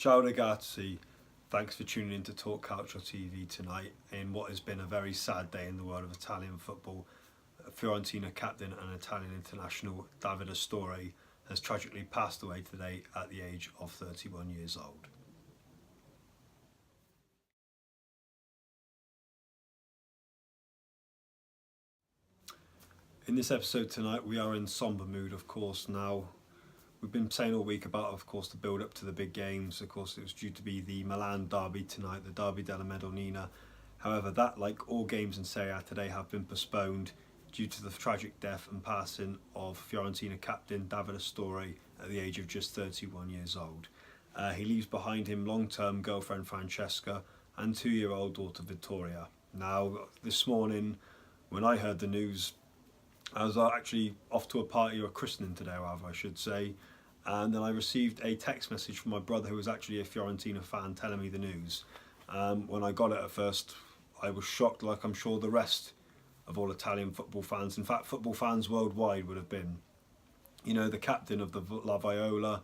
Ciao ragazzi, thanks for tuning in to Talk Calcio TV tonight in what has been a very sad day in the world of Italian football. Fiorentina captain and Italian international Davide Astori has tragically passed away today at the age of 31 years old. In this episode tonight we are in somber mood, of course. Now we've been saying all week about, of course, the build up to the big games. Of course, it was due to be the Milan derby tonight, the Derby della Madonnina. However, that, like all games in Serie A today, have been postponed due to the tragic death and passing of Fiorentina captain Davide Astori at the age of just 31 years old. He leaves behind him long-term girlfriend Francesca and 2-year-old daughter Vittoria. Now, this morning, when I heard the news, I was actually off to a party, or a christening today, rather I should say, and then I received a text message from my brother, who was actually a Fiorentina fan, telling me the news. When I got it at first, I was shocked, like I'm sure the rest of all Italian football fans, in fact football fans worldwide, would have been. You know, the captain of the La Viola,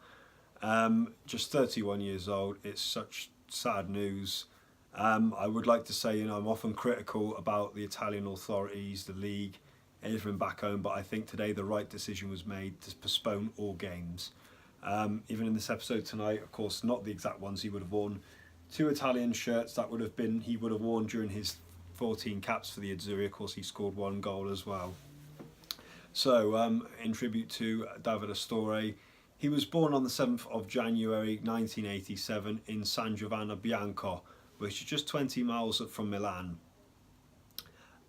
just 31 years old. It's such sad news. I would like to say, you know, I'm often critical about the Italian authorities, the league, everything back home, but I think today the right decision was made to postpone all games. Even in this episode tonight, of course, not the exact ones he would have worn. 2 Italian shirts that he would have worn during his 14 caps for the Azzurri. Of course, he scored 1 goal as well. So, in tribute to Davide Astori, he was born on the 7th of January 1987 in San Giovanni Bianco, which is just 20 miles from Milan.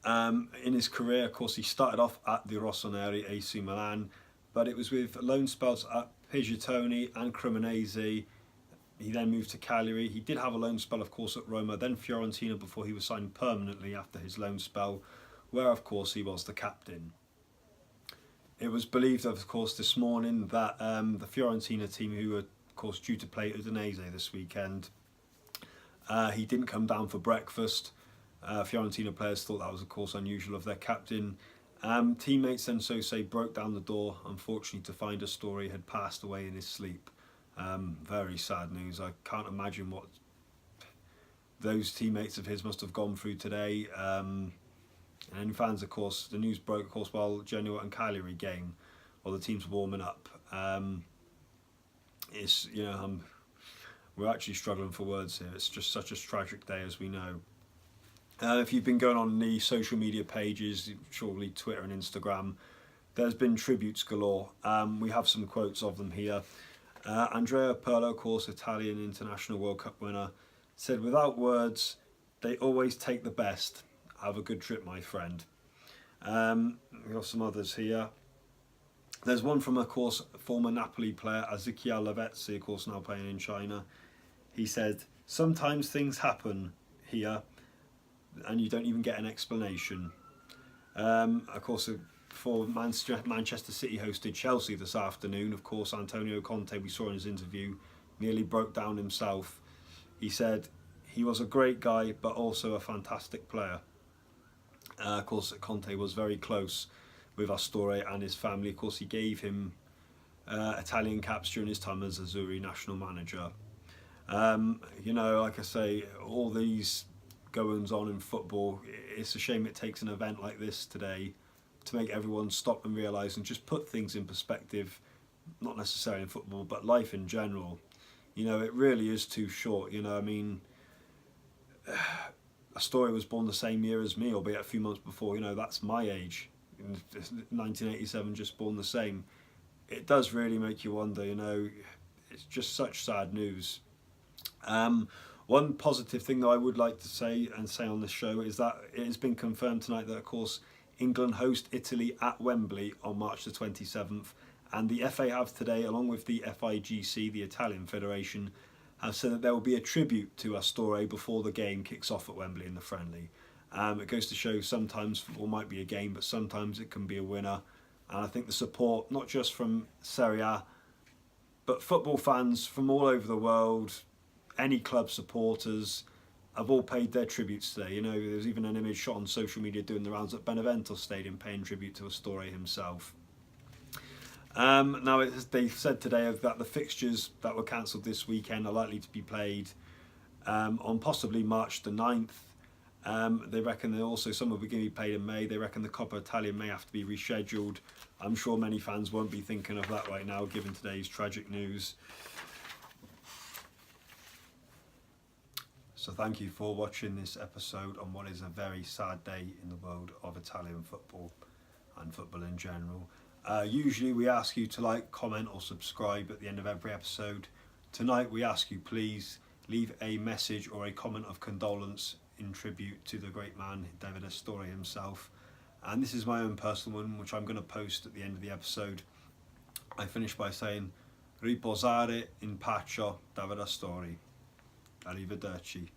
In his career, of course, he started off at the Rossoneri AC Milan, but it was with loan spells at Pigiatone and Cremonese. He then moved to Cagliari. He did have a loan spell, of course, at Roma, then Fiorentina, before he was signed permanently after his loan spell, where, of course, he was the captain. It was believed, of course, this morning that the Fiorentina team, who were, of course, due to play Udinese this weekend, he didn't come down for breakfast. Fiorentina players thought that was, of course, unusual of their captain. Teammates then broke down the door, unfortunately, to find Astori had passed away in his sleep. Very sad news. I can't imagine what those teammates of his must have gone through today. And any fans, of course, the news broke, of course, while Genoa and Cagliari game, while the teams were warming up. It's, you know, we're actually struggling for words here. It's just such a tragic day, as we know. If you've been going on the social media pages, surely Twitter and Instagram, there's been tributes galore. We have some quotes of them here. Andrea Pirlo, of course, Italian international World Cup winner, said, "Without words, they always take the best. Have a good trip, my friend." We've got some others here. There's one from, of course, former Napoli player Ezequiel Lavezzi, of course, now playing in China. He said, "Sometimes things happen here and you don't even get an explanation." Of course, before Manchester City hosted Chelsea this afternoon, of course, Antonio Conte, we saw in his interview, nearly broke down himself. He said he was a great guy, but also a fantastic player. Of course, Conte was very close with Astori and his family. Of course, he gave him Italian caps during his time as Azzurri national manager. You know, like I say, all these goings on in football, it's a shame it takes an event like this today to make everyone stop and realise and just put things in perspective, not necessarily in football, but life in general. You know, it really is too short. You know, I mean, Astori was born the same year as me, albeit a few months before. You know, that's my age, in 1987, just born the same. It does really make you wonder, you know, it's just such sad news. One positive thing that I would like to say on this show is that it has been confirmed tonight that, of course, England host Italy at Wembley on March the 27th, and the FA have today, along with the FIGC, the Italian Federation, have said that there will be a tribute to Astori before the game kicks off at Wembley in the friendly. It goes to show sometimes football might be a game, but sometimes it can be a winner. And I think the support, not just from Serie A, but football fans from all over the world, any club supporters, have all paid their tributes today. You know, there's even an image shot on social media doing the rounds at Benevento Stadium paying tribute to Astori himself. Now, they've said today that the fixtures that were cancelled this weekend are likely to be played on possibly March the 9th. They reckon that also some will be going to be played in May. They reckon the Coppa Italia may have to be rescheduled. I'm sure many fans won't be thinking of that right now, given today's tragic news. So thank you for watching this episode on what is a very sad day in the world of Italian football and football in general. Usually we ask you to like, comment or subscribe at the end of every episode. Tonight we ask you please leave a message or a comment of condolence in tribute to the great man Davide Astori himself. And this is my own personal one, which I'm going to post at the end of the episode. I finish by saying riposare in pace Davide Astori. Arrivederci.